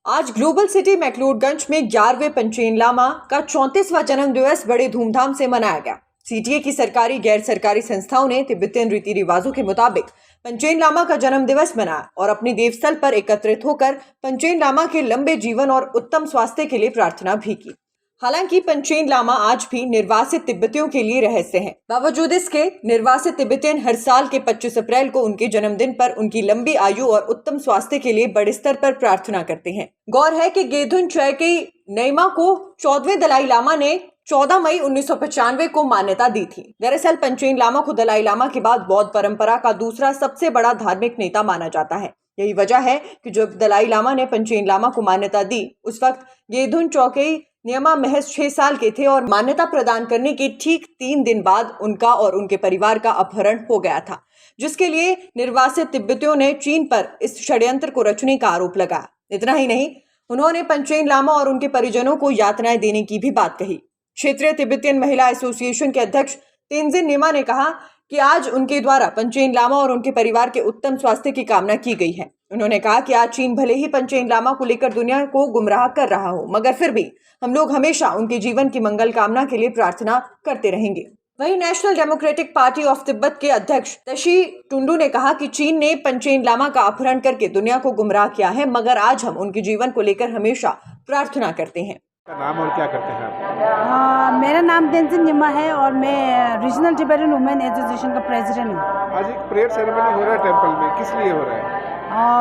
आज global city McLeodganj में 11वें पंचेन लामा का 34वां जन्म दिवस बड़े धूमधाम से मनाया गया। सीटीए की सरकारी गैर सरकारी संस्थाओं ने तिब्बतियन रीति रिवाजों के मुताबिक पंचेन लामा का जन्म दिवस मनाया और अपने देवस्थल पर एकत्रित होकर पंचेन लामा के लंबे जीवन और उत्तम स्वास्थ्य के लिए प्रार्थना भी की। हालांकि पंचेन लामा आज भी निर्वासित तिब्बतियों के लिए रहस्य हैं। बावजूद इसके निर्वासित तिब्बतियन हर साल के 25 अप्रैल को उनके जन्मदिन पर उनकी लंबी आयु और उत्तम स्वास्थ्य के लिए बड़े स्तर पर प्रार्थना करते हैं। गौर है कि गेधुन चैकी नैमा को 14वें दलाई लामा ने 14 मई 1995 को मान्यता दी थी। दरअसल पंचेन लामा को दलाई लामा के बाद बौद्ध परंपरा का दूसरा सबसे बड़ा धार्मिक नेता माना जाता है। यही वजह है कि जब दलाई लामा ने पंचेन लामा को मान्यता दी, उस वक्त गेधुन चैकी नैमा महज 6 साल के थे और मान्यता प्रदान करने के ठीक 3 दिन बाद उनका और उनके परिवार का अपहरण हो गया था, जिसके लिए निर्वासित तिब्बतियों ने चीन पर इस षड्यंत्र को रचने का आरोप लगाया। इतना ही नहीं, उन्होंने पंचेन लामा और उनके परिजनों को यातनाएं देने की भी बात कही। क्षेत्रीय तिब्बतियन महिला एसोसिएशन के अध्यक्ष तेंजिन निमा ने कहा कि आज उनके द्वारा पंचेन लामा और उनके परिवार के उत्तम स्वास्थ्य की कामना की गई है। उन्होंने कहा कि आज चीन भले ही पंचेन लामा को लेकर दुनिया को गुमराह कर रहा हो, मगर फिर भी हम लोग हमेशा उनके जीवन की मंगल कामना के लिए प्रार्थना करते रहेंगे। वहीं national democratic party of Tibet के अध्यक्ष तशी टुंडू ने कहा कि चीन ने पंचेन लामा का अपहरण करके दुनिया को गुमराह किया है, मगर आज हम उनके जीवन को लेकर हमेशा प्रार्थना करते हैं। नाम और क्या करते हैं आप? मेरा नाम तेंजिन निमा है और मैं रीजनल तिब्बतियन वुमेन एसोसिएशन का प्रेसिडेंट हूँ। आज एक प्रेयर सेरेमनी हो रहा है टेंपल में, किस लिए हो रहा है?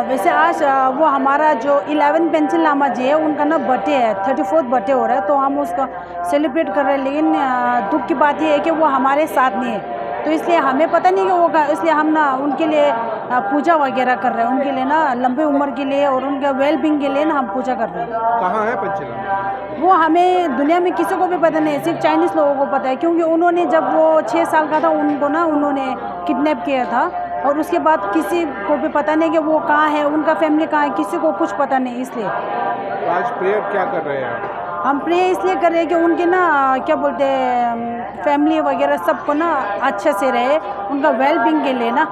वैसे आज वो हमारा जो 11 पंचेन लामा जी है उनका ना बर्थडे है, 34th बर्थडे हो रहा है, तो हम उसका सेलिब्रेट कर रहे हैं। लेकिन दुख की बात ये है कि वो हमारे साथ नहीं है, तो इसलिए हमें पता नहीं कि वो इसलिए हम ना उनके लिए पूजा वगैरह कर रहे हैं, उनके लिए ना लंबे उम्र के लिए और उनके वेलबींग के लिए ना हम पूजा कर रहे हैं। कहाँ है पंचेन लामा? वो हमें दुनिया में किसी को भी पता नहीं है, सिर्फ चाइनीज़ लोगों को पता है, क्योंकि उन्होंने जब वो 6 साल का था उनको ना उन्होंने किडनैप किया था और उसके बाद किसी को भी पता नहीं कि वो कहाँ है, उनका फैमिली कहाँ है, किसी को कुछ पता नहीं। इसलिए तो आज प्रेयर क्या कर रहे हैं आप? हम प्रे इसलिए कर रहे हैं कि उनके ना क्या बोलते हैं फैमिली वगैरह सबको ना अच्छे से रहे, उनका वेलबींग के लिए ना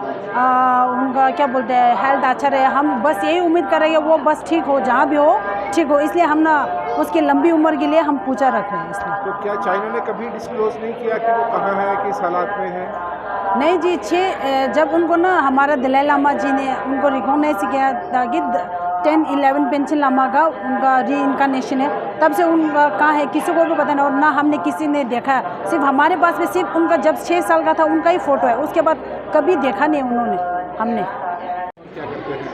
उनका क्या बोलते हैं हेल्थ अच्छा रहे। हम बस यही उम्मीद कर रहे हैं कि वो बस ठीक हो, जहाँ भी हो ठीक हो, इसलिए हम ना उसकी लंबी उम्र के लिए हम पूजा रख रहे हैं। इसलिए तो क्या चाइना ने कभी डिस्क्लोज नहीं किया कि वो कहाँ है, किस हालात में है? नहीं जी, जब उनको ना हमारा दलाई लामा जी ने उनको रिकॉग्नाइज किया था कि 10-11 पंचेन लामा का उनका री इनकारनेशन है, तब से उनका कहाँ है किसी को भी पता नहीं और ना हमने किसी ने देखा। सिर्फ हमारे पास में सिर्फ उनका जब 6 साल का था उनका ही फ़ोटो है, उसके बाद कभी देखा नहीं उन्होंने हमने। क्या करते हैं?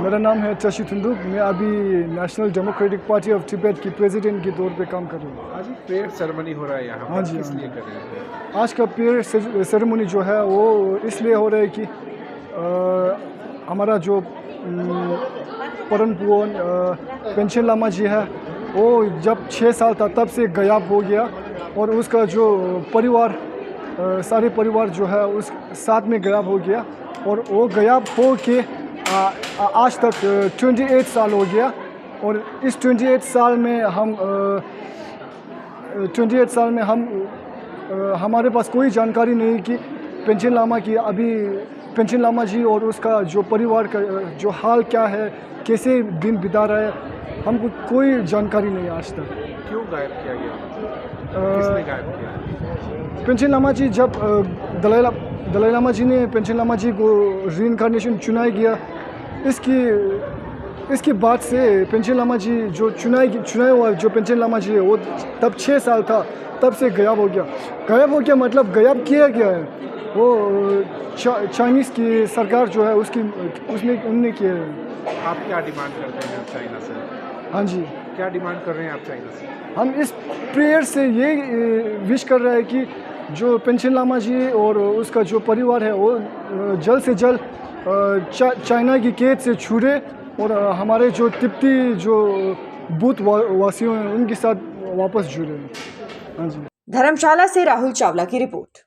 मेरा नाम है तशी टुंडू। मैं अभी national democratic party of Tibet की प्रेसिडेंट के तौर पे काम कर रहा हूँ। आज एक प्रेयर सेरेमनी हो रहा है यहाँ। हाँ जी, किस हाँ लिए कर रहे हैं? आज का प्रेयर सेरेमनी जो है वो इसलिए हो रहा है कि हमारा जो परम पुअन पंचेन लामा जी है वो जब 6 साल था तब से गायब हो गया और उसका जो परिवार सारे परिवार जो है उस साथ में गायब हो गया और वो गायब हो के आज तक 28 साल हो गया। और इस 28 साल में हम हमारे पास कोई जानकारी नहीं कि पंचेन लामा की अभी पंचेन लामा जी और उसका जो परिवार का जो हाल क्या है, कैसे दिन बिता रहा है, हमको कोई जानकारी नहीं आज तक। क्यों गायब किया गया? किसने गायब किया? पंचेन लामा जी जब दलाई लामा जी ने पंचेन लामा जी को रीइंकारनेशन चुना गया, इसके बाद से पंचेन लामा जी जो चुना हुआ जो पंचेन लामा जी है वो तब 6 साल था तब से गायब हो गया। गायब हो गया मतलब गायब किया गया है, वो चाइनीज़ की सरकार जो है उनने किया है। आप क्या डिमांड करते हैं चाइना से? हाँ जी, क्या डिमांड कर रहे हैं आप चाइना से? हम इस प्रेयर से ये विश कर रहे हैं कि जो पंचेन लामा जी और उसका जो परिवार है वो जल्द से जल्द चाइना की कैद से छूटे और हमारे जो तिब्बती जो बूथ वासियों हैं उनके साथ वापस जुड़े। हाँ जी। धर्मशाला से राहुल चावला की रिपोर्ट।